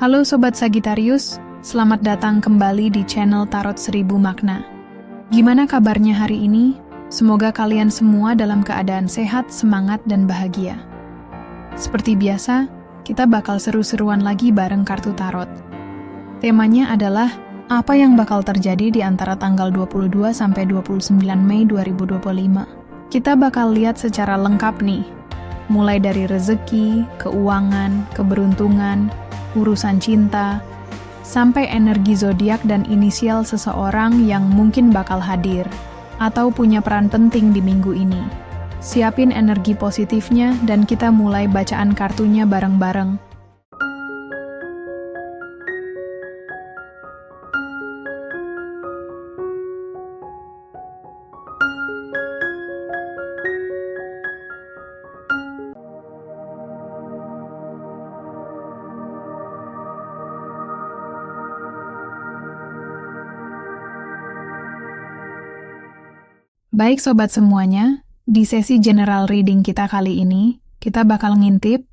Halo Sobat Sagittarius, selamat datang kembali di channel Tarot 1000 Makna. Gimana kabarnya hari ini? Semoga kalian semua dalam keadaan sehat, semangat, dan bahagia. Seperti biasa, kita bakal seru-seruan lagi bareng kartu tarot. Temanya adalah apa yang bakal terjadi di antara tanggal 22 sampai 29 Mei 2025. Kita bakal lihat secara lengkap nih, mulai dari rezeki, keuangan, keberuntungan, urusan cinta, sampai energi zodiak dan inisial seseorang yang mungkin bakal hadir atau punya peran penting di minggu ini. Siapin energi positifnya dan kita mulai bacaan kartunya bareng-bareng. Baik sobat semuanya, di sesi general reading kita kali ini, kita bakal ngintip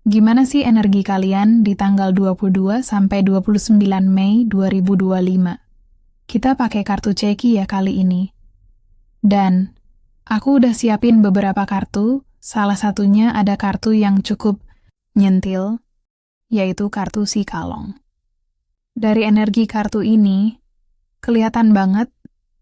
gimana sih energi kalian di tanggal 22 sampai 29 Mei 2025. Kita pakai kartu ceki ya kali ini. Dan aku udah siapin beberapa kartu, salah satunya ada kartu yang cukup nyentil, yaitu kartu si kalong. Dari energi kartu ini, kelihatan banget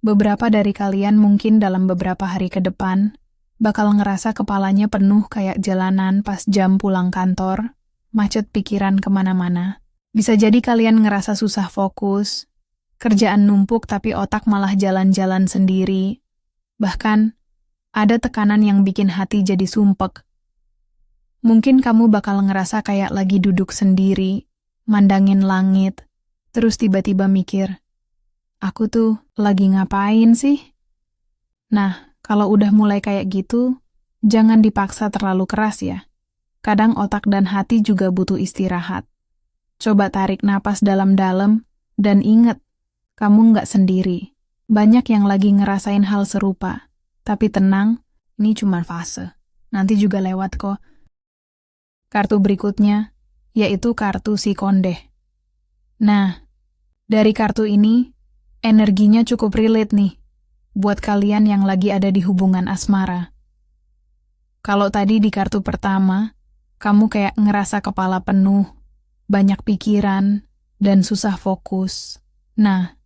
beberapa dari kalian mungkin dalam beberapa hari ke depan bakal ngerasa kepalanya penuh kayak jalanan pas jam pulang kantor, macet pikiran kemana-mana. Bisa jadi kalian ngerasa susah fokus, kerjaan numpuk tapi otak malah jalan-jalan sendiri. Bahkan, ada tekanan yang bikin hati jadi sumpek. Mungkin kamu bakal ngerasa kayak lagi duduk sendiri, mandangin langit, terus tiba-tiba mikir, aku tuh lagi ngapain sih? Nah, kalau udah mulai kayak gitu, jangan dipaksa terlalu keras ya. Kadang otak dan hati juga butuh istirahat. Coba tarik napas dalam-dalam, dan ingat, kamu nggak sendiri. Banyak yang lagi ngerasain hal serupa. Tapi tenang, ini cuma fase. Nanti juga lewat kok. Kartu berikutnya, yaitu kartu si kondeh. Nah, dari kartu ini, energinya cukup relate nih, buat kalian yang lagi ada di hubungan asmara. Kalau tadi di kartu pertama, kamu kayak ngerasa kepala penuh, banyak pikiran, dan susah fokus. Nah,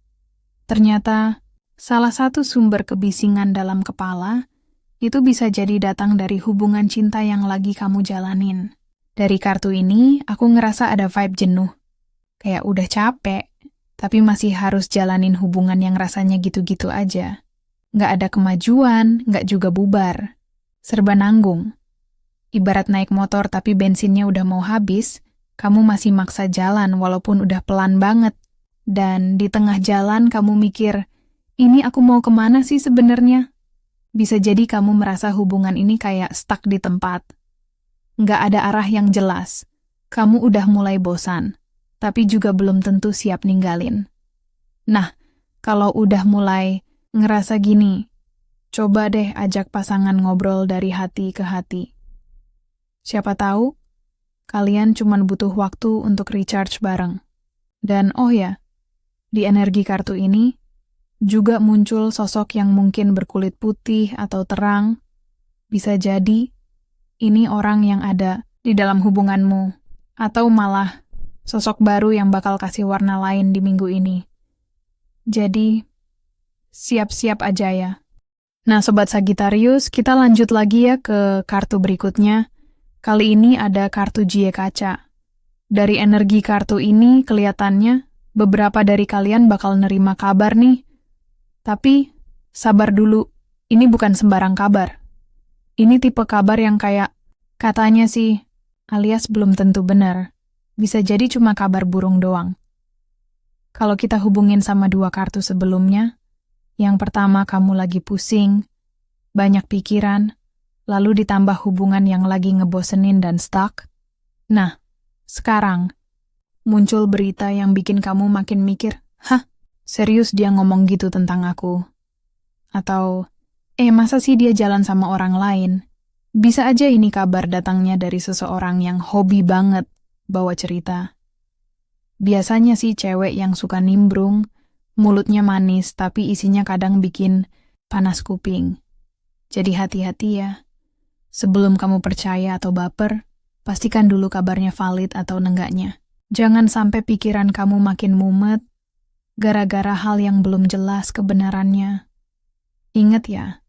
ternyata salah satu sumber kebisingan dalam kepala itu bisa jadi datang dari hubungan cinta yang lagi kamu jalanin. Dari kartu ini, aku ngerasa ada vibe jenuh. Kayak udah capek, tapi masih harus jalanin hubungan yang rasanya gitu-gitu aja. Nggak ada kemajuan, nggak juga bubar. Serba nanggung. Ibarat naik motor tapi bensinnya udah mau habis, kamu masih maksa jalan walaupun udah pelan banget. Dan di tengah jalan kamu mikir, ini aku mau kemana sih sebenarnya? Bisa jadi kamu merasa hubungan ini kayak stuck di tempat. Nggak ada arah yang jelas. Kamu udah mulai bosan, tapi juga belum tentu siap ninggalin. Nah, kalau udah mulai ngerasa gini, coba deh ajak pasangan ngobrol dari hati ke hati. Siapa tahu, kalian cuman butuh waktu untuk recharge bareng. Dan oh ya, di energi kartu ini, juga muncul sosok yang mungkin berkulit putih atau terang. Bisa jadi, ini orang yang ada di dalam hubunganmu, atau malah sosok baru yang bakal kasih warna lain di minggu ini. Jadi, siap-siap aja ya. Nah Sobat Sagittarius, kita lanjut lagi ya ke kartu berikutnya. Kali ini ada kartu Jie Kaca. Dari energi kartu ini kelihatannya beberapa dari kalian bakal nerima kabar nih. Tapi, sabar dulu, ini bukan sembarang kabar. Ini tipe kabar yang kayak, katanya sih, alias belum tentu benar. Bisa jadi cuma kabar burung doang. Kalau kita hubungin sama dua kartu sebelumnya, yang pertama kamu lagi pusing, banyak pikiran, lalu ditambah hubungan yang lagi ngebosenin dan stuck. Nah, sekarang, muncul berita yang bikin kamu makin mikir, hah, serius dia ngomong gitu tentang aku? Atau, masa sih dia jalan sama orang lain? Bisa aja ini kabar datangnya dari seseorang yang hobi banget bawa cerita. Biasanya sih cewek yang suka nimbrung, mulutnya manis tapi isinya kadang bikin panas kuping. Jadi hati-hati ya. Sebelum kamu percaya atau baper, pastikan dulu kabarnya valid atau nenggaknya. Jangan sampai pikiran kamu makin mumet gara-gara hal yang belum jelas kebenarannya. Ingat ya,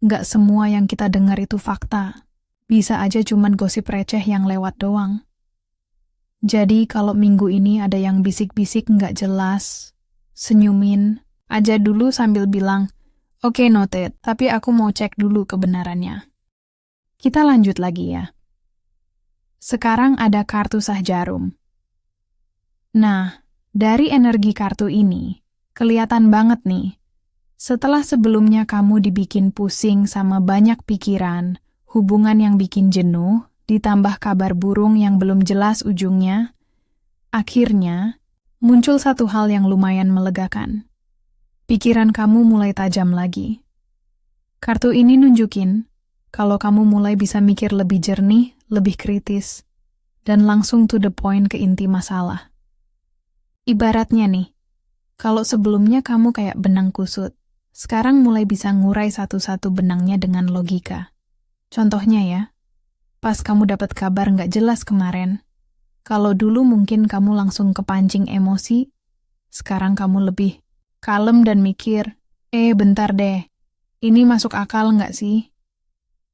nggak semua yang kita dengar itu fakta. Bisa aja cuman gosip receh yang lewat doang. Jadi kalau minggu ini ada yang bisik-bisik nggak jelas, senyumin aja dulu sambil bilang, "Oke, noted, tapi aku mau cek dulu kebenarannya." Kita lanjut lagi ya. Sekarang ada kartu sah jarum. Nah, dari energi kartu ini, kelihatan banget nih, setelah sebelumnya kamu dibikin pusing sama banyak pikiran, hubungan yang bikin jenuh, ditambah kabar burung yang belum jelas ujungnya, akhirnya muncul satu hal yang lumayan melegakan. Pikiran kamu mulai tajam lagi. Kartu ini nunjukin kalau kamu mulai bisa mikir lebih jernih, lebih kritis, dan langsung to the point ke inti masalah. Ibaratnya nih, kalau sebelumnya kamu kayak benang kusut, sekarang mulai bisa ngurai satu-satu benangnya dengan logika. Contohnya ya, pas kamu dapat kabar nggak jelas kemarin, kalau dulu mungkin kamu langsung kepancing emosi, sekarang kamu lebih kalem dan mikir, bentar deh, ini masuk akal nggak sih?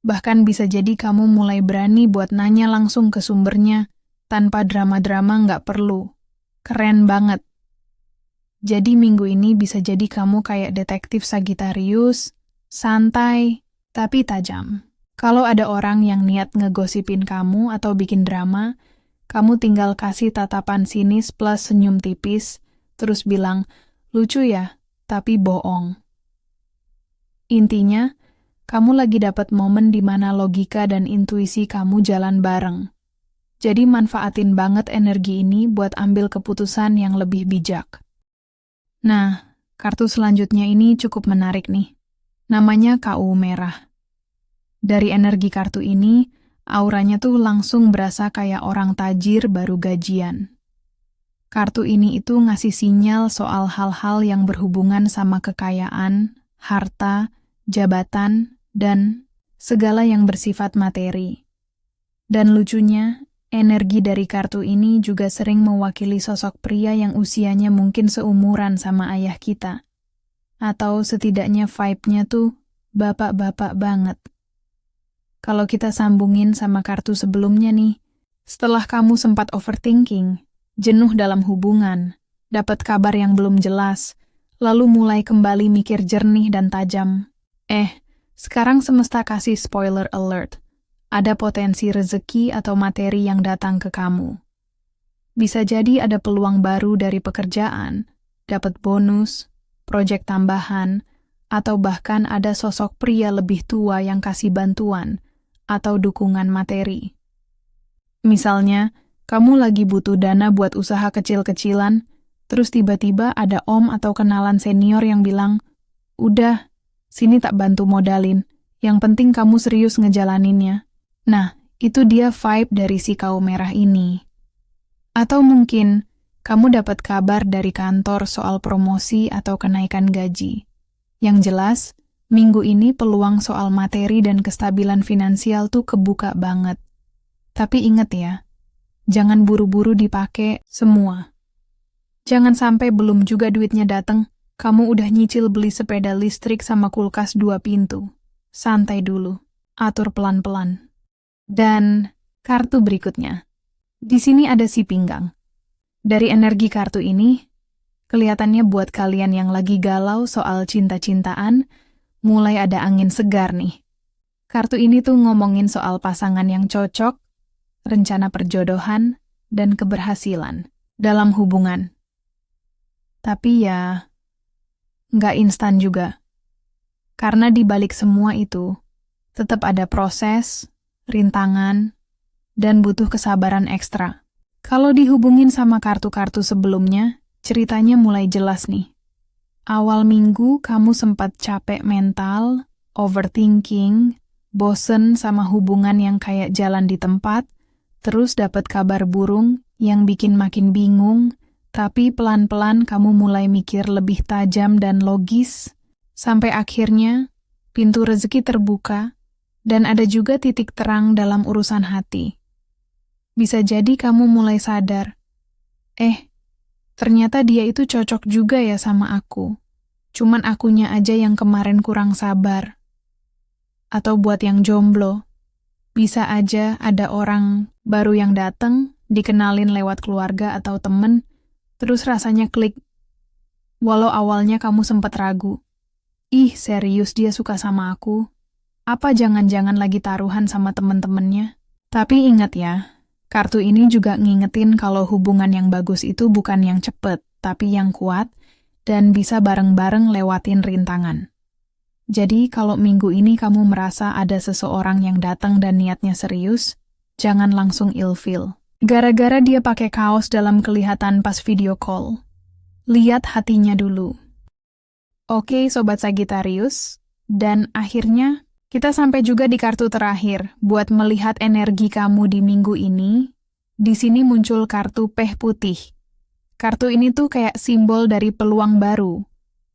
Bahkan bisa jadi kamu mulai berani buat nanya langsung ke sumbernya, tanpa drama-drama nggak perlu. Keren banget. Jadi minggu ini bisa jadi kamu kayak detektif Sagittarius, santai, tapi tajam. Kalau ada orang yang niat ngegosipin kamu atau bikin drama, kamu tinggal kasih tatapan sinis plus senyum tipis, terus bilang, lucu ya, tapi bohong. Intinya, kamu lagi dapat momen di mana logika dan intuisi kamu jalan bareng. Jadi manfaatin banget energi ini buat ambil keputusan yang lebih bijak. Nah, kartu selanjutnya ini cukup menarik nih. Namanya KU merah. Dari energi kartu ini, auranya tuh langsung berasa kayak orang tajir baru gajian. Kartu ini itu ngasih sinyal soal hal-hal yang berhubungan sama kekayaan, harta, jabatan, dan segala yang bersifat materi. Dan lucunya, energi dari kartu ini juga sering mewakili sosok pria yang usianya mungkin seumuran sama ayah kita. Atau setidaknya vibe-nya tuh bapak-bapak banget. Kalau kita sambungin sama kartu sebelumnya nih, setelah kamu sempat overthinking, jenuh dalam hubungan, dapat kabar yang belum jelas, lalu mulai kembali mikir jernih dan tajam. Sekarang semesta kasih spoiler alert. Ada potensi rezeki atau materi yang datang ke kamu. Bisa jadi ada peluang baru dari pekerjaan, dapat bonus, proyek tambahan, atau bahkan ada sosok pria lebih tua yang kasih bantuan atau dukungan materi. Misalnya, kamu lagi butuh dana buat usaha kecil-kecilan, terus tiba-tiba ada om atau kenalan senior yang bilang, "Udah, sini tak bantu modalin, yang penting kamu serius ngejalaninnya." Nah, itu dia vibe dari si KU merah ini. Atau mungkin, kamu dapat kabar dari kantor soal promosi atau kenaikan gaji. Yang jelas, minggu ini peluang soal materi dan kestabilan finansial tuh kebuka banget. Tapi ingat ya, jangan buru-buru dipakai semua. Jangan sampai belum juga duitnya datang, kamu udah nyicil beli sepeda listrik sama kulkas 2 pintu. Santai dulu, atur pelan-pelan. Dan kartu berikutnya. Di sini ada si pinggang. Dari energi kartu ini, kelihatannya buat kalian yang lagi galau soal cinta-cintaan, mulai ada angin segar nih. Kartu ini tuh ngomongin soal pasangan yang cocok, rencana perjodohan, dan keberhasilan dalam hubungan. Tapi ya, nggak instan juga. Karena di balik semua itu, tetap ada proses, rintangan, dan butuh kesabaran ekstra. Kalau dihubungin sama kartu-kartu sebelumnya, ceritanya mulai jelas nih. Awal minggu kamu sempat capek mental, overthinking, bosen sama hubungan yang kayak jalan di tempat, terus dapat kabar burung yang bikin makin bingung, Tapi pelan-pelan kamu mulai mikir lebih tajam dan logis, sampai akhirnya pintu rezeki terbuka, dan ada juga titik terang dalam urusan hati. Bisa jadi kamu mulai sadar, ternyata dia itu cocok juga ya sama aku. Cuman akunya aja yang kemarin kurang sabar. Atau buat yang jomblo, bisa aja ada orang baru yang datang, dikenalin lewat keluarga atau temen, terus rasanya klik. Walau awalnya kamu sempat ragu. Ih, serius dia suka sama aku? Apa jangan-jangan lagi taruhan sama temen-temennya? Tapi ingat ya, kartu ini juga ngingetin kalau hubungan yang bagus itu bukan yang cepet, tapi yang kuat, dan bisa bareng-bareng lewatin rintangan. Jadi kalau minggu ini kamu merasa ada seseorang yang datang dan niatnya serius, jangan langsung ilfeel. Gara-gara dia pakai kaos dalam kelihatan pas video call. Lihat hatinya dulu. Oke, Sobat Sagittarius. Dan akhirnya, kita sampai juga di kartu terakhir buat melihat energi kamu di minggu ini. Di sini muncul kartu peh putih. Kartu ini tuh kayak simbol dari peluang baru,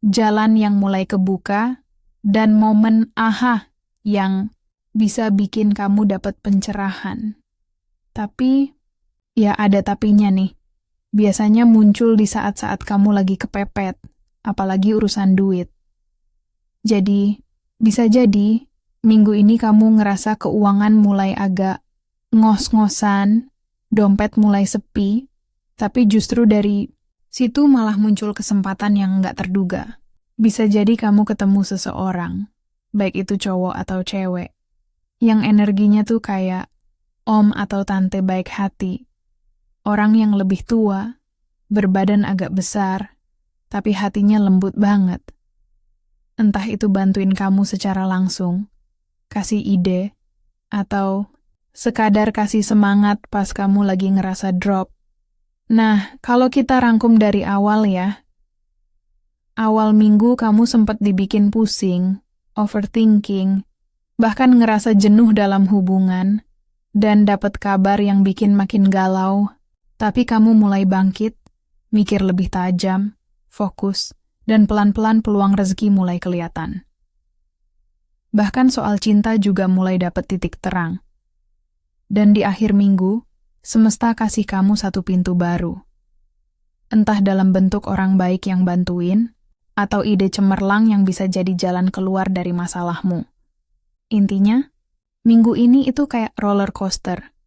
jalan yang mulai kebuka, dan momen aha yang bisa bikin kamu dapat pencerahan. Tapi, ya ada tapinya nih. Biasanya muncul di saat-saat kamu lagi kepepet, apalagi urusan duit. Jadi, bisa jadi, minggu ini kamu ngerasa keuangan mulai agak ngos-ngosan, dompet mulai sepi, tapi justru dari situ malah muncul kesempatan yang nggak terduga. Bisa jadi kamu ketemu seseorang, baik itu cowok atau cewek, yang energinya tuh kayak om atau tante baik hati. Orang yang lebih tua, berbadan agak besar, tapi hatinya lembut banget. Entah itu bantuin kamu secara langsung, kasih ide, atau sekadar kasih semangat pas kamu lagi ngerasa drop. Nah, kalau kita rangkum dari awal ya, awal minggu kamu sempat dibikin pusing, overthinking, bahkan ngerasa jenuh dalam hubungan, dan dapat kabar yang bikin makin galau. Tapi kamu mulai bangkit, mikir lebih tajam, fokus, dan pelan-pelan peluang rezeki mulai kelihatan. Bahkan soal cinta juga mulai dapat titik terang. Dan di akhir minggu, semesta kasih kamu satu pintu baru. Entah dalam bentuk orang baik yang bantuin, atau ide cemerlang yang bisa jadi jalan keluar dari masalahmu. Intinya, minggu ini itu kayak roller coaster.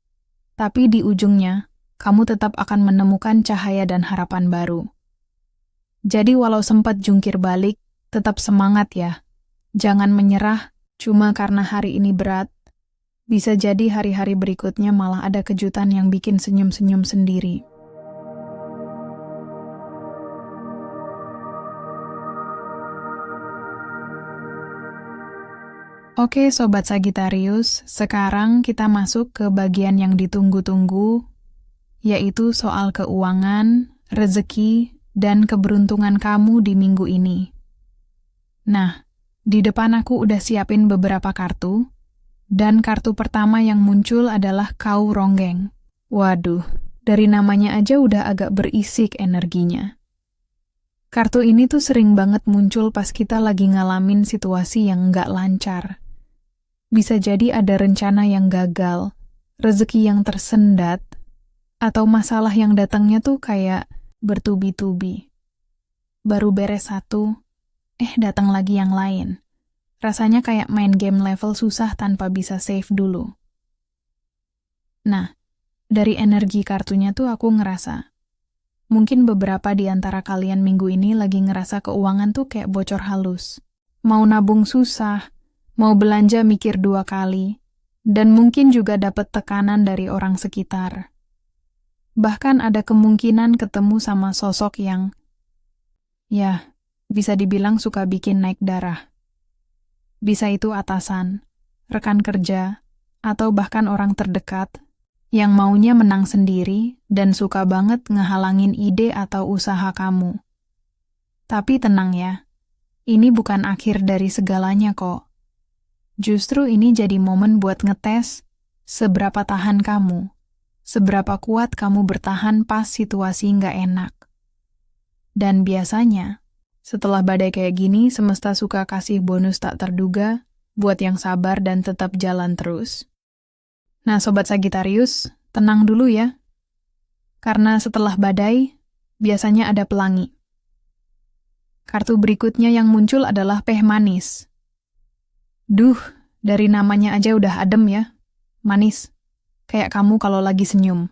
Tapi di ujungnya, kamu tetap akan menemukan cahaya dan harapan baru. Jadi walau sempat jungkir balik, tetap semangat ya. Jangan menyerah cuma karena hari ini berat. Bisa jadi hari-hari berikutnya malah ada kejutan yang bikin senyum-senyum sendiri. Oke Sobat Sagittarius, sekarang kita masuk ke bagian yang ditunggu-tunggu, yaitu soal keuangan, rezeki, dan keberuntungan kamu di minggu ini. Nah, di depan aku udah siapin beberapa kartu, dan kartu pertama yang muncul adalah Kau Ronggeng. Waduh, dari namanya aja udah agak berisik energinya. Kartu ini tuh sering banget muncul pas kita lagi ngalamin situasi yang nggak lancar. Bisa jadi ada rencana yang gagal, rezeki yang tersendat, atau masalah yang datangnya tuh kayak bertubi-tubi. Baru beres satu, datang lagi yang lain. Rasanya kayak main game level susah tanpa bisa save dulu. Nah, dari energi kartunya tuh aku ngerasa, mungkin beberapa di antara kalian minggu ini lagi ngerasa keuangan tuh kayak bocor halus. Mau nabung susah, mau belanja mikir 2 kali, dan mungkin juga dapat tekanan dari orang sekitar. Bahkan ada kemungkinan ketemu sama sosok yang, ya, bisa dibilang suka bikin naik darah. Bisa itu atasan, rekan kerja, atau bahkan orang terdekat yang maunya menang sendiri dan suka banget ngehalangin ide atau usaha kamu. Tapi tenang ya, ini bukan akhir dari segalanya kok. Justru ini jadi momen buat ngetes seberapa tahan kamu, seberapa kuat kamu bertahan pas situasi nggak enak. Dan biasanya, setelah badai kayak gini, semesta suka kasih bonus tak terduga buat yang sabar dan tetap jalan terus. Nah, Sobat Sagittarius, tenang dulu ya. Karena setelah badai, biasanya ada pelangi. Kartu berikutnya yang muncul adalah peh manis. Duh, dari namanya aja udah adem ya. Manis. Kayak kamu kalau lagi senyum.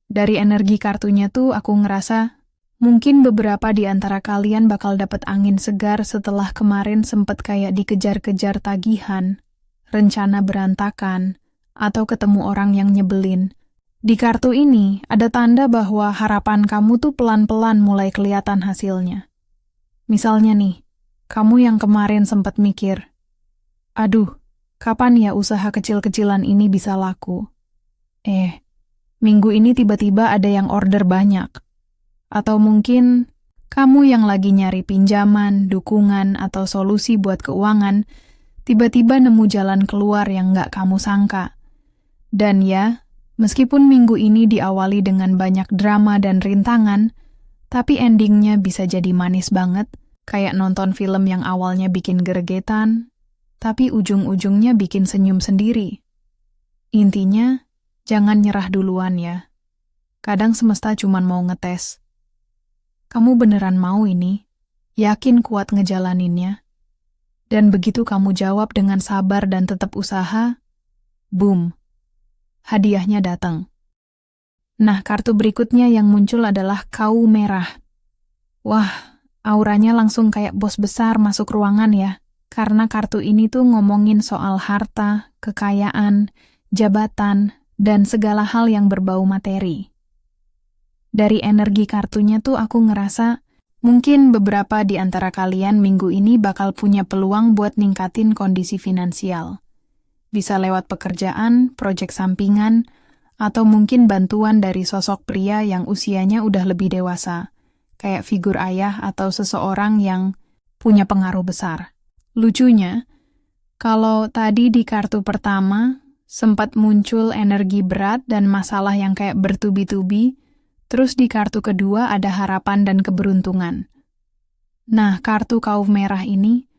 Dari energi kartunya tuh aku ngerasa mungkin beberapa di antara kalian bakal dapet angin segar setelah kemarin sempet kayak dikejar-kejar tagihan, rencana berantakan, atau ketemu orang yang nyebelin. Di kartu ini ada tanda bahwa harapan kamu tuh pelan-pelan mulai kelihatan hasilnya. Misalnya nih, kamu yang kemarin sempet mikir, aduh, kapan ya usaha kecil-kecilan ini bisa laku? Minggu ini tiba-tiba ada yang order banyak. Atau mungkin kamu yang lagi nyari pinjaman, dukungan, atau solusi buat keuangan, tiba-tiba nemu jalan keluar yang nggak kamu sangka. Dan ya, meskipun minggu ini diawali dengan banyak drama dan rintangan, tapi endingnya bisa jadi manis banget, kayak nonton film yang awalnya bikin gregetan, tapi ujung-ujungnya bikin senyum sendiri. Intinya, jangan nyerah duluan ya. Kadang semesta cuman mau ngetes. Kamu beneran mau ini? Yakin kuat ngejalaninnya? Dan begitu kamu jawab dengan sabar dan tetap usaha, boom, hadiahnya datang. Nah, kartu berikutnya yang muncul adalah kau merah. Wah, auranya langsung kayak bos besar masuk ruangan ya. Karena kartu ini tuh ngomongin soal harta, kekayaan, jabatan, dan segala hal yang berbau materi. Dari energi kartunya tuh aku ngerasa mungkin beberapa di antara kalian minggu ini bakal punya peluang buat ningkatin kondisi finansial. Bisa lewat pekerjaan, proyek sampingan, atau mungkin bantuan dari sosok pria yang usianya udah lebih dewasa, kayak figur ayah atau seseorang yang punya pengaruh besar. Lucunya, kalau tadi di kartu pertama sempat muncul energi berat dan masalah yang kayak bertubi-tubi, terus di kartu kedua ada harapan dan keberuntungan. Nah, kartu kaum merah ini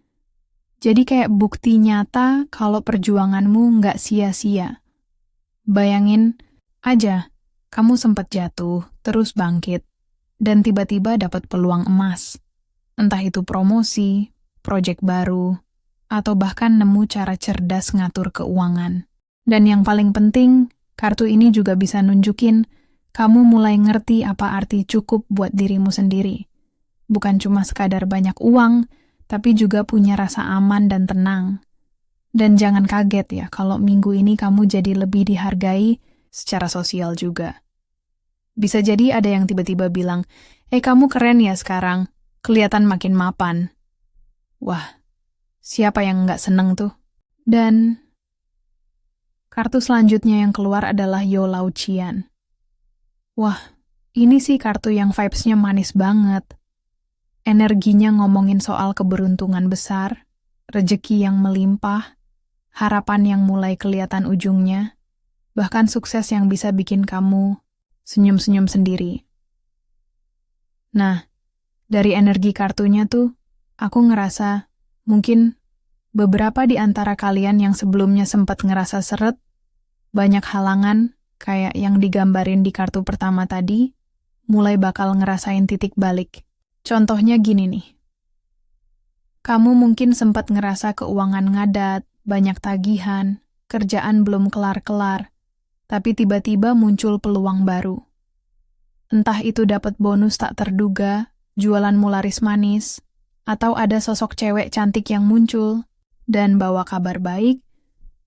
jadi kayak bukti nyata kalau perjuanganmu nggak sia-sia. Bayangin aja, kamu sempat jatuh, terus bangkit, dan tiba-tiba dapat peluang emas. Entah itu promosi, proyek baru, atau bahkan nemu cara cerdas ngatur keuangan. Dan yang paling penting, kartu ini juga bisa nunjukin kamu mulai ngerti apa arti cukup buat dirimu sendiri. Bukan cuma sekadar banyak uang, tapi juga punya rasa aman dan tenang. Dan jangan kaget ya kalau minggu ini kamu jadi lebih dihargai secara sosial juga. Bisa jadi ada yang tiba-tiba bilang, kamu keren ya sekarang, kelihatan makin mapan. Wah, siapa yang nggak seneng tuh? Dan kartu selanjutnya yang keluar adalah Yo Lao Qian. Wah, ini sih kartu yang vibes-nya manis banget. Energinya ngomongin soal keberuntungan besar, rejeki yang melimpah, harapan yang mulai kelihatan ujungnya, bahkan sukses yang bisa bikin kamu senyum-senyum sendiri. Nah, dari energi kartunya tuh, aku ngerasa mungkin beberapa di antara kalian yang sebelumnya sempat ngerasa seret, banyak halangan kayak yang digambarin di kartu pertama tadi, mulai bakal ngerasain titik balik. Contohnya gini nih. Kamu mungkin sempat ngerasa keuangan ngadat, banyak tagihan, kerjaan belum kelar-kelar, tapi tiba-tiba muncul peluang baru. Entah itu dapat bonus tak terduga, jualanmu laris manis, atau ada sosok cewek cantik yang muncul dan bawa kabar baik,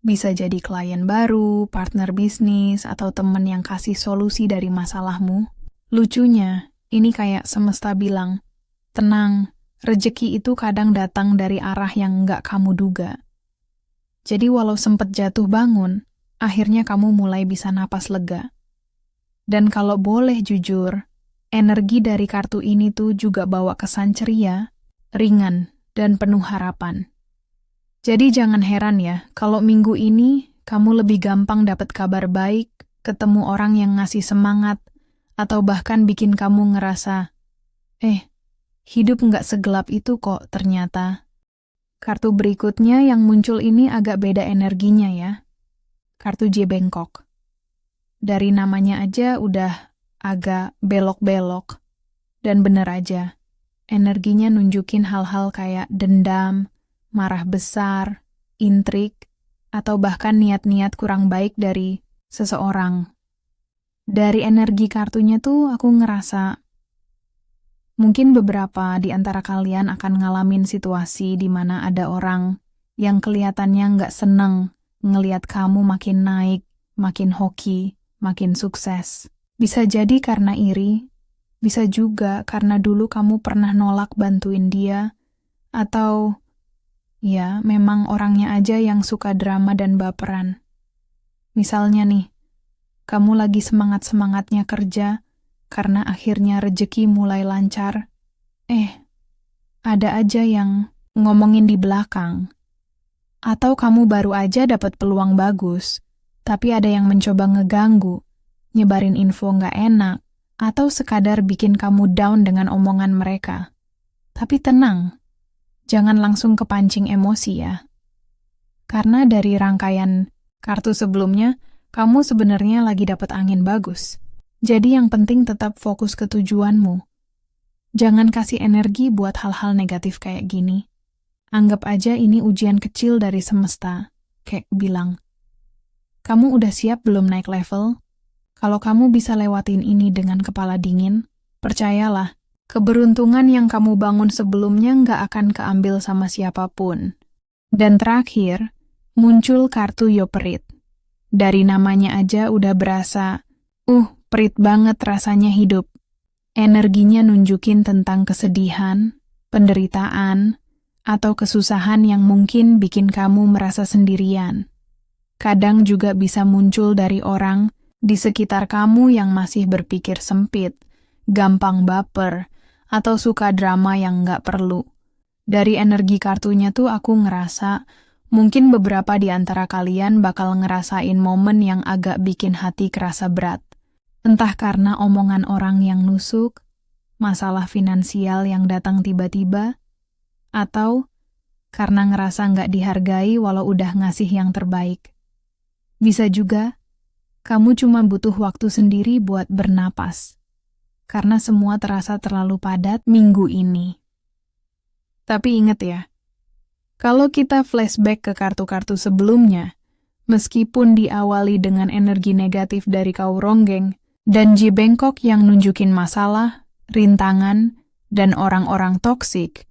bisa jadi klien baru, partner bisnis, atau temen yang kasih solusi dari masalahmu. Lucunya, ini kayak semesta bilang, tenang, rejeki itu kadang datang dari arah yang nggak kamu duga. Jadi walau sempet jatuh bangun, akhirnya kamu mulai bisa napas lega. Dan kalau boleh jujur, energi dari kartu ini tuh juga bawa kesan ceria, ringan, dan penuh harapan. Jadi jangan heran ya, kalau minggu ini kamu lebih gampang dapat kabar baik, ketemu orang yang ngasih semangat, atau bahkan bikin kamu ngerasa, Hidup nggak segelap itu kok ternyata. Kartu berikutnya yang muncul ini agak beda energinya ya. Kartu J bengkok. Dari namanya aja udah agak belok-belok. Dan bener aja, energinya nunjukin hal-hal kayak dendam, marah besar, intrik, atau bahkan niat-niat kurang baik dari seseorang. Dari energi kartunya tuh aku ngerasa mungkin beberapa di antara kalian akan ngalamin situasi di mana ada orang yang kelihatannya nggak seneng ngelihat kamu makin naik, makin hoki, makin sukses. Bisa jadi karena iri, bisa juga karena dulu kamu pernah nolak bantuin dia, atau ya memang orangnya aja yang suka drama dan baperan. Misalnya nih, kamu lagi semangat-semangatnya kerja, karena akhirnya rejeki mulai lancar, ada aja yang ngomongin di belakang. Atau kamu baru aja dapat peluang bagus, tapi ada yang mencoba ngeganggu, nyebarin info nggak enak, atau sekadar bikin kamu down dengan omongan mereka. Tapi tenang, jangan langsung kepancing emosi ya. Karena dari rangkaian kartu sebelumnya, kamu sebenarnya lagi dapat angin bagus. Jadi yang penting tetap fokus ke tujuanmu. Jangan kasih energi buat hal-hal negatif kayak gini. Anggap aja ini ujian kecil dari semesta. Kayak bilang, kamu udah siap belum naik level? Kalau kamu bisa lewatin ini dengan kepala dingin, percayalah, keberuntungan yang kamu bangun sebelumnya nggak akan keambil sama siapapun. Dan terakhir, muncul kartu Yoperit. Dari namanya aja udah berasa, perit banget rasanya hidup. Energinya nunjukin tentang kesedihan, penderitaan, atau kesusahan yang mungkin bikin kamu merasa sendirian. Kadang juga bisa muncul dari orang di sekitar kamu yang masih berpikir sempit, gampang baper, atau suka drama yang nggak perlu. Dari energi kartunya tuh aku ngerasa, mungkin beberapa di antara kalian bakal ngerasain momen yang agak bikin hati kerasa berat. Entah karena omongan orang yang nusuk, masalah finansial yang datang tiba-tiba, atau karena ngerasa nggak dihargai walau udah ngasih yang terbaik. Bisa juga, kamu cuma butuh waktu sendiri buat bernapas, karena semua terasa terlalu padat minggu ini. Tapi ingat ya, kalau kita flashback ke kartu-kartu sebelumnya, meskipun diawali dengan energi negatif dari Kau Ronggeng, dan J bengkok yang nunjukin masalah, rintangan, dan orang-orang toksik,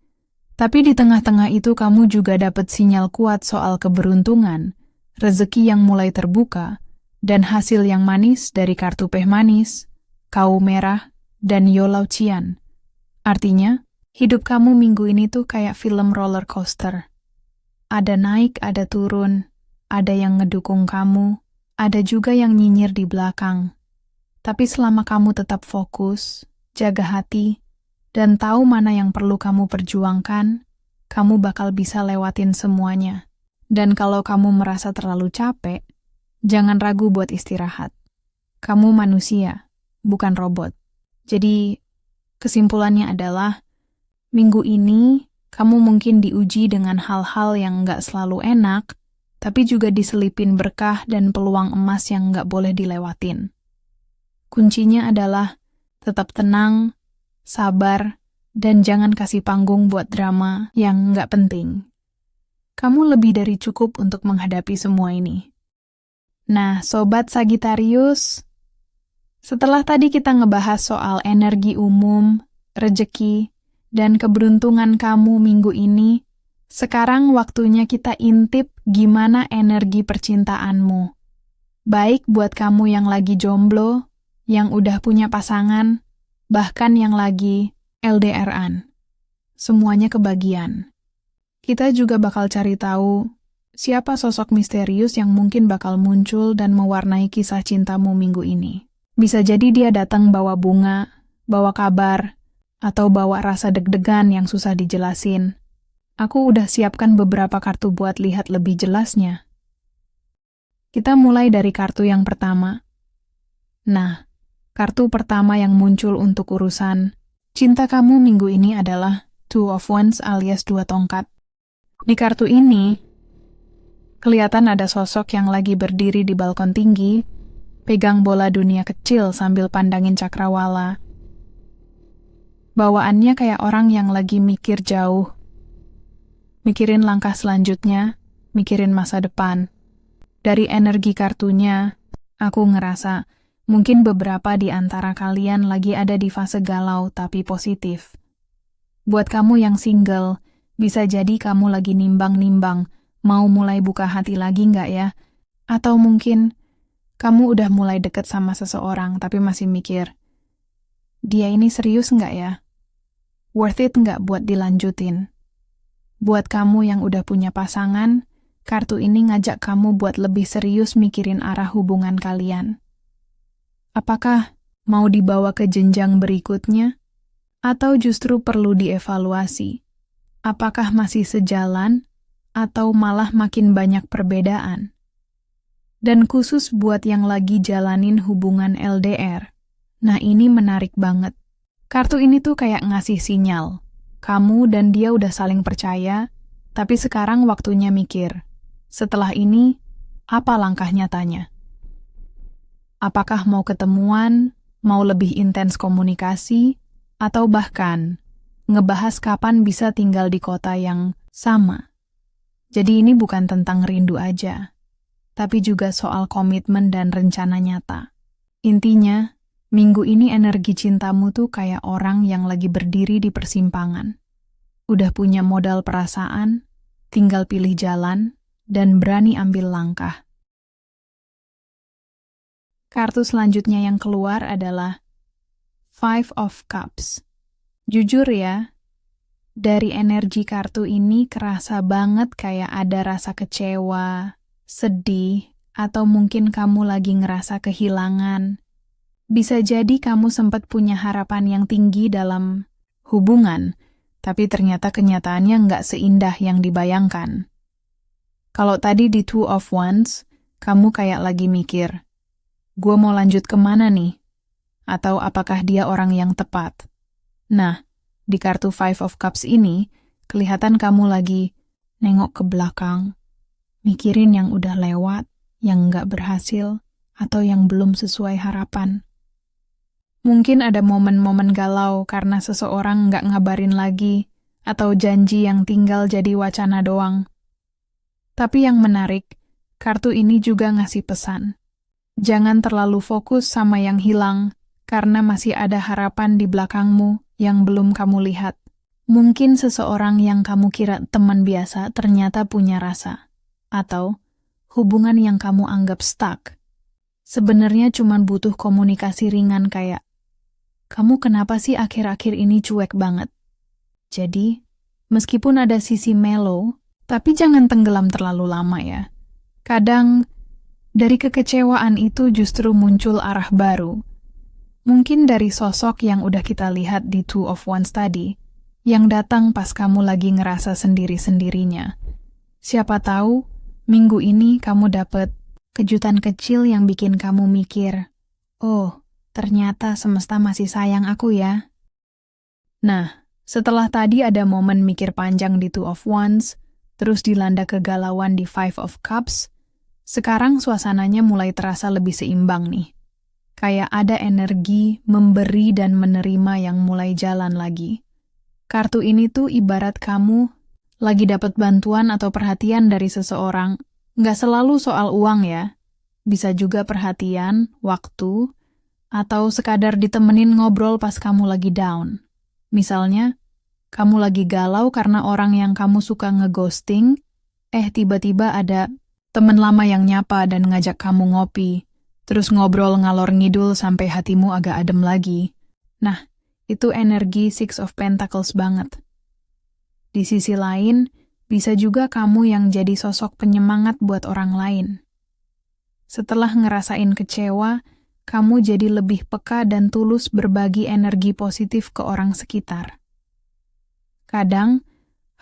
tapi di tengah-tengah itu kamu juga dapat sinyal kuat soal keberuntungan, rezeki yang mulai terbuka, dan hasil yang manis dari kartu peh manis, Kau merah, dan Yolau Cian. Artinya, hidup kamu minggu ini tuh kayak film roller coaster. Ada naik, ada turun, ada yang ngedukung kamu, ada juga yang nyinyir di belakang. Tapi selama kamu tetap fokus, jaga hati, dan tahu mana yang perlu kamu perjuangkan, kamu bakal bisa lewatin semuanya. Dan kalau kamu merasa terlalu capek, jangan ragu buat istirahat. Kamu manusia, bukan robot. Jadi, kesimpulannya adalah, minggu ini kamu mungkin diuji dengan hal-hal yang nggak selalu enak, tapi juga diselipin berkah dan peluang emas yang nggak boleh dilewatin. Kuncinya adalah tetap tenang, sabar, dan jangan kasih panggung buat drama yang nggak penting. Kamu lebih dari cukup untuk menghadapi semua ini. Nah, Sobat Sagittarius, setelah tadi kita ngebahas soal energi umum, rejeki, dan keberuntungan kamu minggu ini, sekarang waktunya kita intip gimana energi percintaanmu. Baik buat kamu yang lagi jomblo, yang udah punya pasangan, bahkan yang lagi LDR-an. Semuanya kebagian. Kita juga bakal cari tahu siapa sosok misterius yang mungkin bakal muncul dan mewarnai kisah cintamu minggu ini. Bisa jadi dia datang bawa bunga, bawa kabar, atau bawa rasa deg-degan yang susah dijelasin. Aku udah siapkan beberapa kartu buat lihat lebih jelasnya. Kita mulai dari kartu yang pertama. Nah, kartu pertama yang muncul untuk urusan Cinta kamu minggu ini adalah Two of Wands alias dua tongkat. Di kartu ini, kelihatan ada sosok yang lagi berdiri di balkon tinggi, pegang bola dunia kecil sambil pandangin cakrawala. Bawaannya kayak orang yang lagi mikir jauh. Mikirin langkah selanjutnya, mikirin masa depan. Dari energi kartunya, aku ngerasa mungkin beberapa di antara kalian lagi ada di fase galau tapi positif. Buat kamu yang single, bisa jadi kamu lagi nimbang-nimbang, mau mulai buka hati lagi nggak ya? Atau mungkin kamu udah mulai deket sama seseorang tapi masih mikir, dia ini serius nggak ya? Worth it nggak buat dilanjutin? Buat kamu yang udah punya pasangan, kartu ini ngajak kamu buat lebih serius mikirin arah hubungan kalian. Apakah mau dibawa ke jenjang berikutnya? Atau justru perlu dievaluasi? Apakah masih sejalan? Atau malah makin banyak perbedaan? Dan khusus buat yang lagi jalanin hubungan LDR. Nah ini menarik banget. Kartu ini tuh kayak ngasih sinyal. Kamu dan dia udah saling percaya, tapi sekarang waktunya mikir. Setelah ini, apa langkah nyatanya? Apakah mau ketemuan, mau lebih intens komunikasi, atau bahkan ngebahas kapan bisa tinggal di kota yang sama? Jadi ini bukan tentang rindu aja, tapi juga soal komitmen dan rencana nyata. Intinya, minggu ini energi cintamu tuh kayak orang yang lagi berdiri di persimpangan. Udah punya modal perasaan, tinggal pilih jalan, dan berani ambil langkah. Kartu selanjutnya yang keluar adalah Five of Cups. Jujur ya, dari energi kartu ini kerasa banget kayak ada rasa kecewa, sedih, atau mungkin kamu lagi ngerasa kehilangan. Bisa jadi kamu sempat punya harapan yang tinggi dalam hubungan, tapi ternyata kenyataannya nggak seindah yang dibayangkan. Kalau tadi di Two of Wands, kamu kayak lagi mikir, gue mau lanjut kemana nih? Atau apakah dia orang yang tepat? Nah, di kartu Five of Cups ini, kelihatan kamu lagi nengok ke belakang, mikirin yang udah lewat, yang nggak berhasil, atau yang belum sesuai harapan. Mungkin ada momen-momen galau karena seseorang nggak ngabarin lagi, atau janji yang tinggal jadi wacana doang. Tapi yang menarik, kartu ini juga ngasih pesan. Jangan terlalu fokus sama yang hilang, karena masih ada harapan di belakangmu yang belum kamu lihat. Mungkin seseorang yang kamu kira teman biasa ternyata punya rasa. Atau hubungan yang kamu anggap stuck. Sebenarnya cuma butuh komunikasi ringan kayak, kamu kenapa sih akhir-akhir ini cuek banget? Jadi, meskipun ada sisi mellow, tapi jangan tenggelam terlalu lama ya. Kadang, dari kekecewaan itu justru muncul arah baru. Mungkin dari sosok yang udah kita lihat di Two of Wands tadi, yang datang pas kamu lagi ngerasa sendiri-sendirinya. Siapa tahu, minggu ini kamu dapet kejutan kecil yang bikin kamu mikir, oh, ternyata semesta masih sayang aku ya. Nah, setelah tadi ada momen mikir panjang di Two of Wands, terus dilanda kegalauan di Five of Cups, sekarang suasananya mulai terasa lebih seimbang nih. Kayak ada energi memberi dan menerima yang mulai jalan lagi. Kartu ini tuh ibarat kamu lagi dapat bantuan atau perhatian dari seseorang. Nggak selalu soal uang ya. Bisa juga perhatian, waktu, atau sekadar ditemenin ngobrol pas kamu lagi down. Misalnya, kamu lagi galau karena orang yang kamu suka ngeghosting, tiba-tiba ada temen lama yang nyapa dan ngajak kamu ngopi. Terus ngobrol ngalor ngidul sampai hatimu agak adem lagi. Nah, itu energi Six of Pentacles banget. Di sisi lain, bisa juga kamu yang jadi sosok penyemangat buat orang lain. Setelah ngerasain kecewa, kamu jadi lebih peka dan tulus berbagi energi positif ke orang sekitar. Kadang,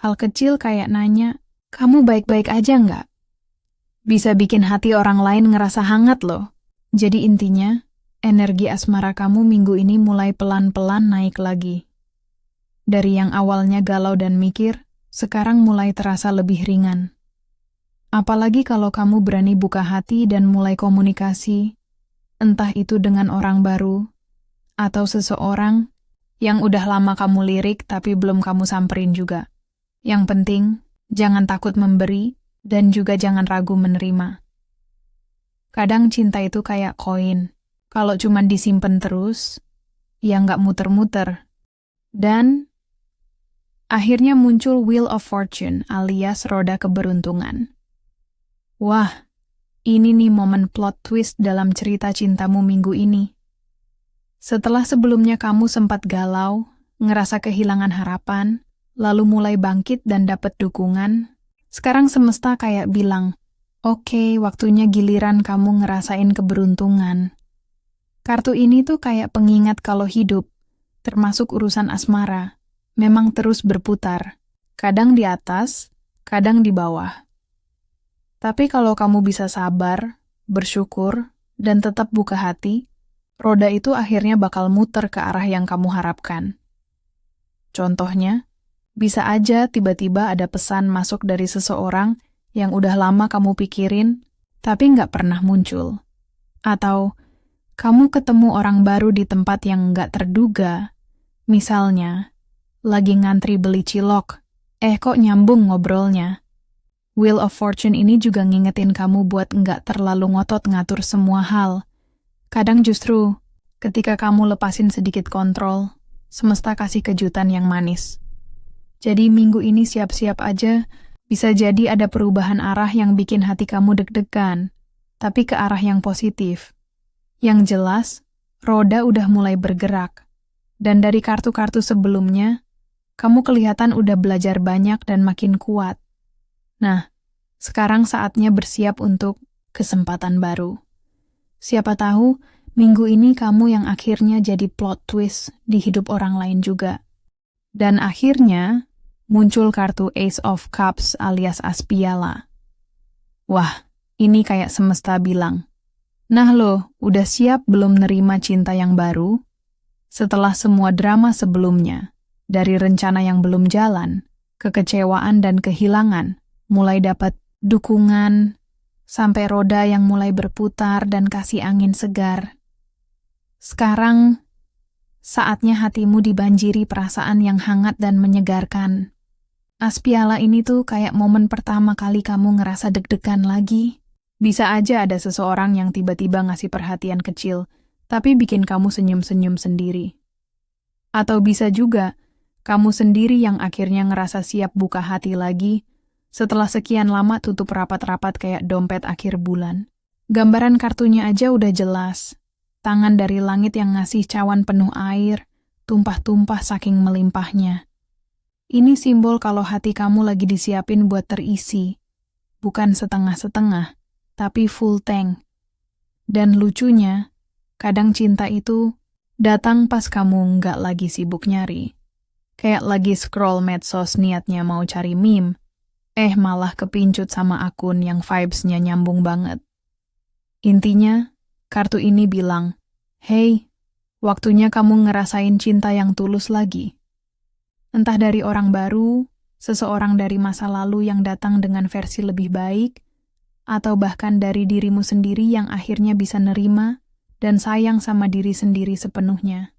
hal kecil kayak nanya, kamu baik-baik aja nggak? Bisa bikin hati orang lain ngerasa hangat loh. Jadi intinya, energi asmara kamu minggu ini mulai pelan-pelan naik lagi. Dari yang awalnya galau dan mikir, sekarang mulai terasa lebih ringan. Apalagi kalau kamu berani buka hati dan mulai komunikasi, entah itu dengan orang baru, atau seseorang yang udah lama kamu lirik tapi belum kamu samperin juga. Yang penting, jangan takut memberi dan juga jangan ragu menerima. Kadang cinta itu kayak koin. Kalau cuman disimpan terus, ya nggak muter-muter. Dan akhirnya muncul Wheel of Fortune alias roda keberuntungan. Wah, ini nih momen plot twist dalam cerita cintamu minggu ini. Setelah sebelumnya kamu sempat galau, ngerasa kehilangan harapan, lalu mulai bangkit dan dapat dukungan, sekarang semesta kayak bilang, oke, waktunya giliran kamu ngerasain keberuntungan. Kartu ini tuh kayak pengingat kalau hidup, termasuk urusan asmara, memang terus berputar, kadang di atas, kadang di bawah. Tapi kalau kamu bisa sabar, bersyukur, dan tetap buka hati, roda itu akhirnya bakal muter ke arah yang kamu harapkan. Contohnya, bisa aja tiba-tiba ada pesan masuk dari seseorang yang udah lama kamu pikirin, tapi nggak pernah muncul. Atau, kamu ketemu orang baru di tempat yang nggak terduga. Misalnya, lagi ngantri beli cilok, kok nyambung ngobrolnya. Wheel of Fortune ini juga ngingetin kamu buat nggak terlalu ngotot ngatur semua hal. Kadang justru, ketika kamu lepasin sedikit kontrol, semesta kasih kejutan yang manis. Jadi minggu ini siap-siap aja, bisa jadi ada perubahan arah yang bikin hati kamu deg-degan, tapi ke arah yang positif. Yang jelas, roda udah mulai bergerak. Dan dari kartu-kartu sebelumnya, kamu kelihatan udah belajar banyak dan makin kuat. Nah, sekarang saatnya bersiap untuk kesempatan baru. Siapa tahu, minggu ini kamu yang akhirnya jadi plot twist di hidup orang lain juga. Dan akhirnya, muncul kartu Ace of Cups alias Aspiala. Wah, ini kayak semesta bilang, nah lo, udah siap belum nerima cinta yang baru? Setelah semua drama sebelumnya, dari rencana yang belum jalan, kekecewaan dan kehilangan, mulai dapat dukungan, sampai roda yang mulai berputar dan kasih angin segar. Sekarang, saatnya hatimu dibanjiri perasaan yang hangat dan menyegarkan. Aspiala ini tuh kayak momen pertama kali kamu ngerasa deg-degan lagi. Bisa aja ada seseorang yang tiba-tiba ngasih perhatian kecil, tapi bikin kamu senyum-senyum sendiri. Atau bisa juga, kamu sendiri yang akhirnya ngerasa siap buka hati lagi, setelah sekian lama tutup rapat-rapat kayak dompet akhir bulan. Gambaran kartunya aja udah jelas. Tangan dari langit yang ngasih cawan penuh air, tumpah-tumpah saking melimpahnya. Ini simbol kalau hati kamu lagi disiapin buat terisi. Bukan setengah-setengah, tapi full tank. Dan lucunya, kadang cinta itu datang pas kamu nggak lagi sibuk nyari. Kayak lagi scroll medsos niatnya mau cari meme, malah kepincut sama akun yang vibes-nya nyambung banget. Intinya, kartu ini bilang, hey, waktunya kamu ngerasain cinta yang tulus lagi. Entah dari orang baru, seseorang dari masa lalu yang datang dengan versi lebih baik, atau bahkan dari dirimu sendiri yang akhirnya bisa nerima dan sayang sama diri sendiri sepenuhnya.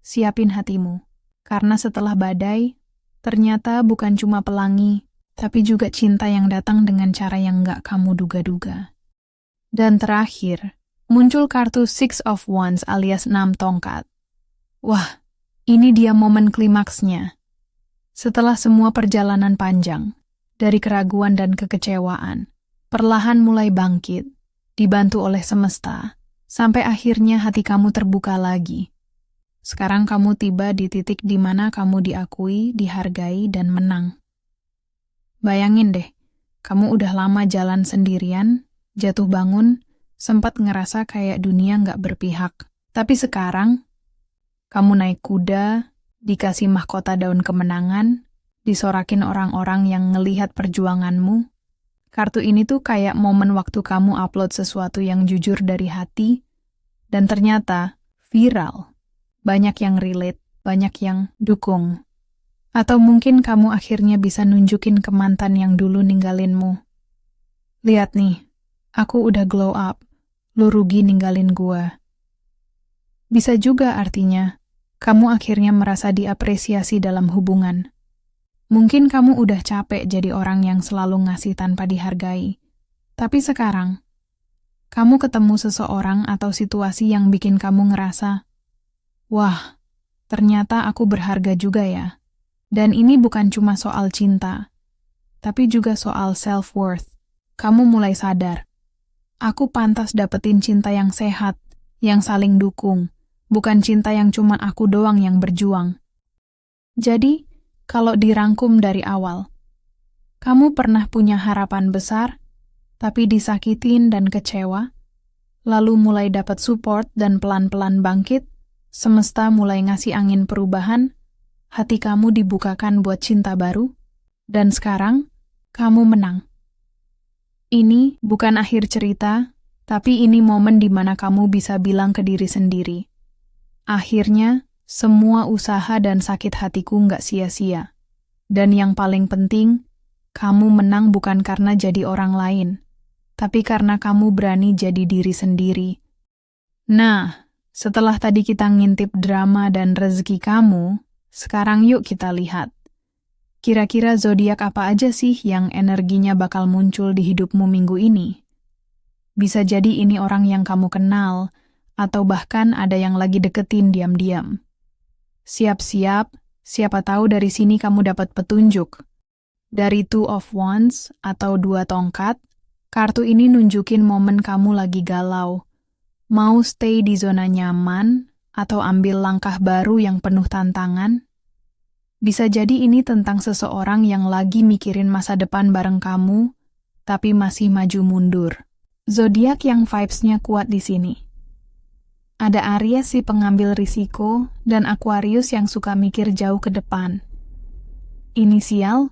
Siapin hatimu, karena setelah badai, ternyata bukan cuma pelangi, tapi juga cinta yang datang dengan cara yang nggak kamu duga-duga. Dan terakhir, muncul kartu Six of Wands alias 6 tongkat. Wah, ini dia momen klimaksnya. Setelah semua perjalanan panjang, dari keraguan dan kekecewaan, perlahan mulai bangkit, dibantu oleh semesta, sampai akhirnya hati kamu terbuka lagi. Sekarang kamu tiba di titik di mana kamu diakui, dihargai, dan menang. Bayangin deh, kamu udah lama jalan sendirian, jatuh bangun, sempat ngerasa kayak dunia nggak berpihak. Tapi sekarang, kamu naik kuda, dikasih mahkota daun kemenangan, disorakin orang-orang yang ngelihat perjuanganmu. Kartu ini tuh kayak momen waktu kamu upload sesuatu yang jujur dari hati, dan ternyata viral. Banyak yang relate, banyak yang dukung. Atau mungkin kamu akhirnya bisa nunjukin ke mantan yang dulu ninggalinmu. Lihat nih, aku udah glow up, lu rugi ninggalin gua. Bisa juga artinya, kamu akhirnya merasa diapresiasi dalam hubungan. Mungkin kamu udah capek jadi orang yang selalu ngasih tanpa dihargai. Tapi sekarang, kamu ketemu seseorang atau situasi yang bikin kamu ngerasa, wah, ternyata aku berharga juga ya. Dan ini bukan cuma soal cinta, tapi juga soal self-worth. Kamu mulai sadar, aku pantas dapetin cinta yang sehat, yang saling dukung, bukan cinta yang cuma aku doang yang berjuang. Jadi, kalau dirangkum dari awal, kamu pernah punya harapan besar, tapi disakitin dan kecewa, lalu mulai dapat support dan pelan-pelan bangkit, semesta mulai ngasih angin perubahan, hati kamu dibukakan buat cinta baru, dan sekarang kamu menang. Ini bukan akhir cerita, tapi ini momen di mana kamu bisa bilang ke diri sendiri, akhirnya, semua usaha dan sakit hatiku nggak sia-sia. Dan yang paling penting, kamu menang bukan karena jadi orang lain, tapi karena kamu berani jadi diri sendiri. Nah, setelah tadi kita ngintip drama dan rezeki kamu, sekarang yuk kita lihat. Kira-kira zodiak apa aja sih yang energinya bakal muncul di hidupmu minggu ini? Bisa jadi ini orang yang kamu kenal, atau bahkan ada yang lagi deketin diam-diam. Siap-siap, siapa tahu dari sini kamu dapat petunjuk. Dari Two of Wands atau 2 tongkat, kartu ini nunjukin momen kamu lagi galau. Mau stay di zona nyaman, atau ambil langkah baru yang penuh tantangan? Bisa jadi ini tentang seseorang yang lagi mikirin masa depan bareng kamu, tapi masih maju mundur. Zodiak yang vibes-nya kuat di sini. Ada Aries si pengambil risiko, dan Aquarius yang suka mikir jauh ke depan. Inisial?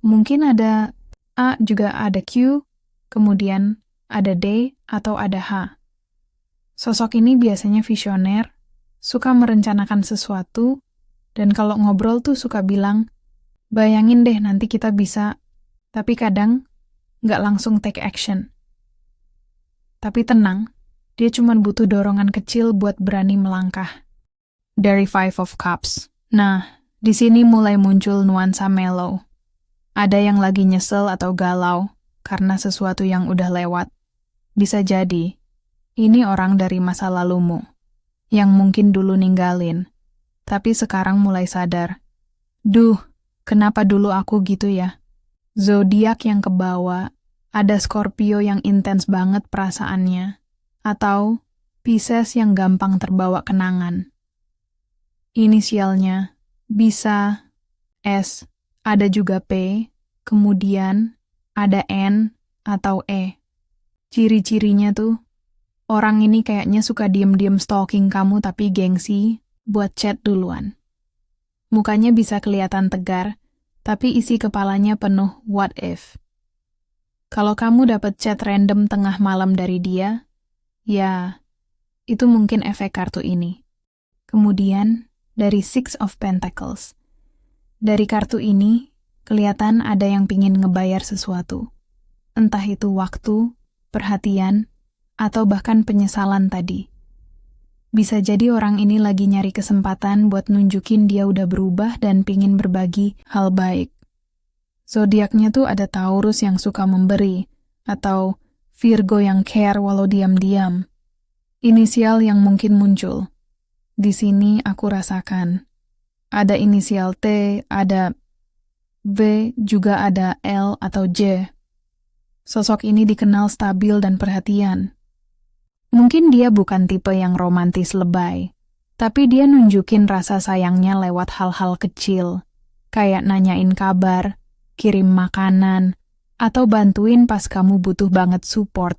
Mungkin ada A, juga ada Q, kemudian ada D, atau ada H. Sosok ini biasanya visioner, suka merencanakan sesuatu, dan kalau ngobrol tuh suka bilang, bayangin deh nanti kita bisa, tapi kadang nggak langsung take action. Tapi tenang, dia cuma butuh dorongan kecil buat berani melangkah. Dari 5 of Cups. Nah, di sini mulai muncul nuansa mellow. Ada yang lagi nyesel atau galau karena sesuatu yang udah lewat. Bisa jadi, ini orang dari masa lalumu, yang mungkin dulu ninggalin, tapi sekarang mulai sadar. Duh, kenapa dulu aku gitu ya? Zodiak yang kebawa, ada Scorpio yang intens banget perasaannya, atau Pisces yang gampang terbawa kenangan. Inisialnya bisa S, ada juga P, kemudian ada N atau E. Ciri-cirinya tuh, orang ini kayaknya suka diem-diem stalking kamu tapi gengsi buat chat duluan. Mukanya bisa kelihatan tegar, tapi isi kepalanya penuh what if. Kalau kamu dapat chat random tengah malam dari dia, ya, itu mungkin efek kartu ini. Kemudian, dari 6 of Pentacles. Dari kartu ini, kelihatan ada yang pingin ngebayar sesuatu. Entah itu waktu, perhatian, atau bahkan penyesalan tadi. Bisa jadi orang ini lagi nyari kesempatan buat nunjukin dia udah berubah dan pingin berbagi hal baik. Zodiaknya tuh ada Taurus yang suka memberi, atau Virgo yang care walau diam-diam. Inisial yang mungkin muncul. Di sini aku rasakan. Ada inisial T, ada V, juga ada L atau J. Sosok ini dikenal stabil dan perhatian. Mungkin dia bukan tipe yang romantis lebay, tapi dia nunjukin rasa sayangnya lewat hal-hal kecil, kayak nanyain kabar, kirim makanan, atau bantuin pas kamu butuh banget support.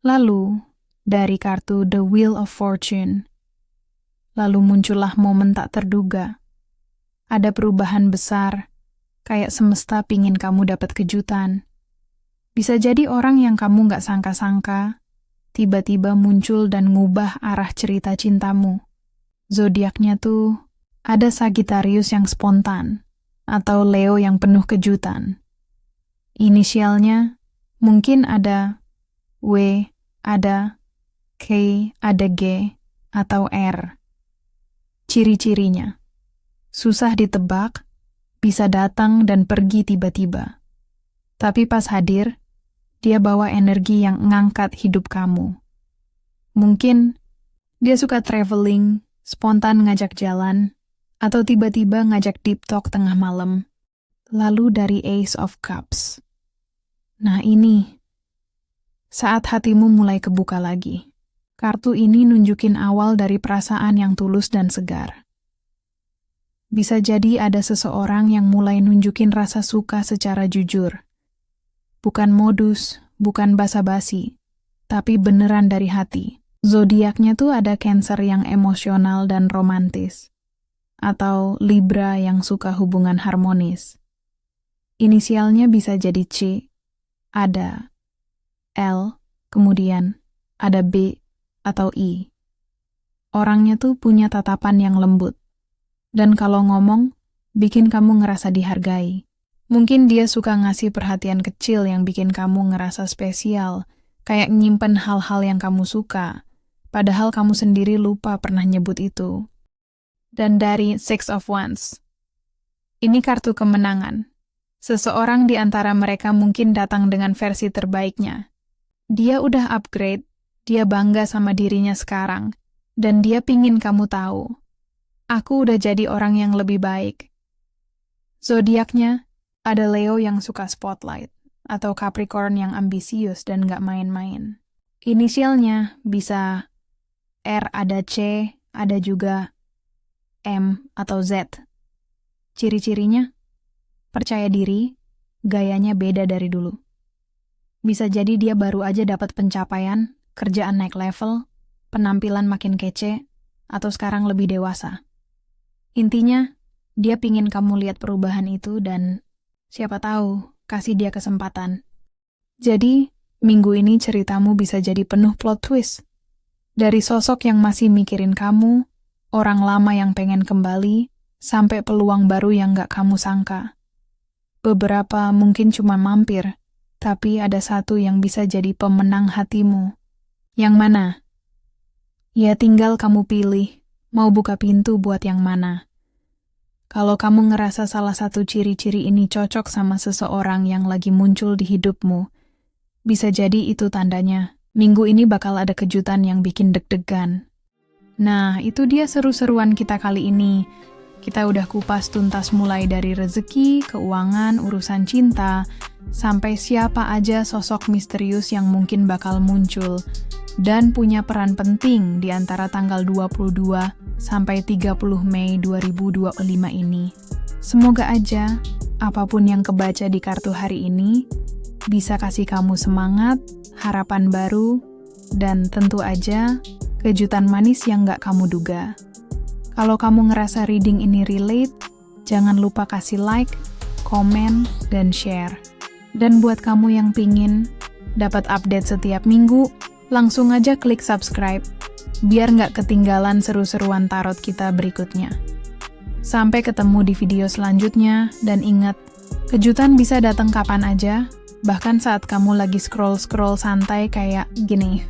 Lalu, dari kartu The Wheel of Fortune, lalu muncullah momen tak terduga. Ada perubahan besar, kayak semesta pingin kamu dapat kejutan. Bisa jadi orang yang kamu nggak sangka-sangka, tiba-tiba muncul dan ngubah arah cerita cintamu. Zodiaknya tuh ada Sagittarius yang spontan, atau Leo yang penuh kejutan. Inisialnya mungkin ada W, ada K, ada G, atau R. Ciri-cirinya susah ditebak, bisa datang dan pergi tiba-tiba. Tapi pas hadir, dia bawa energi yang ngangkat hidup kamu. Mungkin dia suka traveling, spontan ngajak jalan, atau tiba-tiba ngajak deep talk tengah malam. Lalu dari Ace of Cups. Nah ini, saat hatimu mulai kebuka lagi. Kartu ini nunjukin awal dari perasaan yang tulus dan segar. Bisa jadi ada seseorang yang mulai nunjukin rasa suka secara jujur. Bukan modus, bukan basa-basi, tapi beneran dari hati. Zodiaknya tuh ada Cancer yang emosional dan romantis. Atau Libra yang suka hubungan harmonis. Inisialnya bisa jadi C, ada L, kemudian ada B atau I. Orangnya tuh punya tatapan yang lembut. Dan kalau ngomong, bikin kamu ngerasa dihargai. Mungkin dia suka ngasih perhatian kecil yang bikin kamu ngerasa spesial, kayak nyimpen hal-hal yang kamu suka, padahal kamu sendiri lupa pernah nyebut itu. Dan dari Six of Wands. Ini kartu kemenangan. Seseorang di antara mereka mungkin datang dengan versi terbaiknya. Dia udah upgrade, dia bangga sama dirinya sekarang, dan dia pingin kamu tahu. Aku udah jadi orang yang lebih baik. Zodiaknya ada Leo yang suka spotlight, atau Capricorn yang ambisius dan gak main-main. Inisialnya bisa R, ada C, ada juga M atau Z. Ciri-cirinya, percaya diri, gayanya beda dari dulu. Bisa jadi dia baru aja dapat pencapaian, kerjaan naik level, penampilan makin kece, atau sekarang lebih dewasa. Intinya, dia pingin kamu lihat perubahan itu dan siapa tahu kasih dia kesempatan. Jadi, minggu ini ceritamu bisa jadi penuh plot twist. Dari sosok yang masih mikirin kamu, orang lama yang pengen kembali, sampai peluang baru yang gak kamu sangka. Beberapa mungkin cuma mampir, tapi ada satu yang bisa jadi pemenang hatimu. Yang mana? Ya tinggal kamu pilih, mau buka pintu buat yang mana. Kalau kamu ngerasa salah satu ciri-ciri ini cocok sama seseorang yang lagi muncul di hidupmu, bisa jadi itu tandanya. Minggu ini bakal ada kejutan yang bikin deg-degan. Nah, itu dia seru-seruan kita kali ini. Kita udah kupas tuntas mulai dari rezeki, keuangan, urusan cinta, sampai siapa aja sosok misterius yang mungkin bakal muncul dan punya peran penting di antara tanggal 22 sampai 30 Mei 2025 ini. Semoga aja apapun yang kebaca di kartu hari ini bisa kasih kamu semangat, harapan baru, dan tentu aja kejutan manis yang gak kamu duga. Kalau kamu ngerasa reading ini relate, jangan lupa kasih like, komen, dan share. Dan buat kamu yang pingin dapat update setiap minggu, langsung aja klik subscribe, biar nggak ketinggalan seru-seruan tarot kita berikutnya. Sampai ketemu di video selanjutnya, dan ingat, kejutan bisa datang kapan aja, bahkan saat kamu lagi scroll-scroll santai kayak gini.